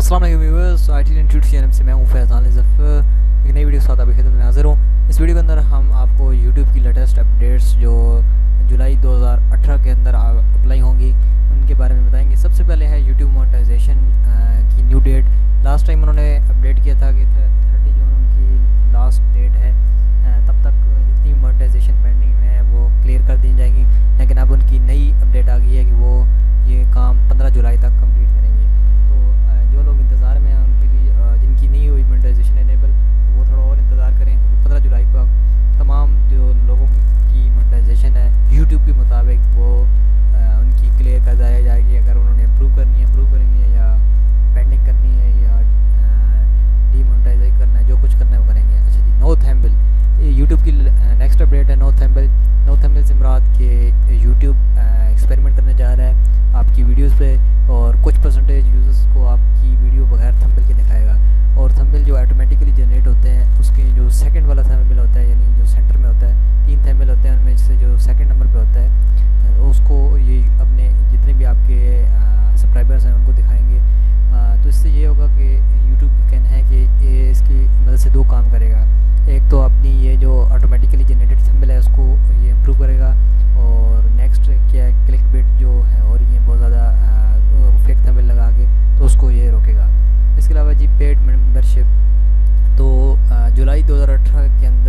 अस्सलाम वालेकुम viewers, IT institute channel से मैं हूं फैज़ान ज़फ़र। एक नई वीडियो के साथ आपकी खिदमत में हाज़िर हूं। इस वीडियो के अंदर हम आपको यूट्यूब की लेटेस्ट अपडेट्स जो जुलाई 2018 के अंदर अप्लाई होंगी उनके बारे में बताएंगे। सबसे पहले है यूट्यूब मोनेटाइजेशन की न्यू डेट। लास्ट टाइम उन्होंने अपडेट किया था कि 30 जून उनकी लास्ट डेट है। तब तक जितनी मोनेटाइजेशन पेंडिंग में है वो क्लियर कर दी जाएगी, लेकिन अब उनकी नई अपडेट आ गई है कि वो ये काम 15 जुलाई तक कंप्लीट करेंगे। तो जो लोग इंतज़ार में हैं उनके लिए, जिनकी नहीं हुई मोनेटाइजेशन इनेबल, तो वो थोड़ा और इंतज़ार करें, क्योंकि 15 जुलाई को तमाम जो लोगों की मोनेटाइजेशन है यूट्यूब के मुताबिक वो उनकी क्लियर कर दिया जाएगी। अगर उन्होंने अप्रूव करनी है अप्रूव करेंगे, या पेंडिंग करनी है या डीमोनेटाइज करना है, जो कुछ करना है वो करेंगे। अच्छा जी, नो थंबनेल यूट्यूब की नेक्स्ट अपडेट है। नो थंबनेल से मुराद के यूट्यूब एक्सपेरिमेंट करने जा रहा है आपकी वीडियोस पे, और कुछ परसेंटेज यूज़र्स को आपकी वीडियो बगैर थंबनेल के दिखाएगा। और थंबनेल जो ऑटोमेटिकली जनरेट होते हैं उसके जो सेकंड वाला थंबनेल होता है, यानी जो सेंटर में होता है, 3 थंबनेल होते हैं उनमें से जो सेकंड नंबर पे होता है उसको ये अपने जितने भी आपके सब्सक्राइबर्स हैं उनको दिखाएंगे। तो इससे ये होगा कि यूट्यूब का कहना है कि ये इसकी मदद से 2 काम करेगा। एक तो अपनी ये जो ऑटोमेटिकली जनरेटेड थंबनेल है उसको ये इम्प्रूव करेगा, और नेक्स्ट क्या है, क्लिक बेट जो है हो रही है बहुत ज़्यादा फेक थंबनेल लगा के, तो उसको ये रोकेगा। इसके अलावा जी पेड मेंबरशिप, तो जुलाई 2018 के अंदर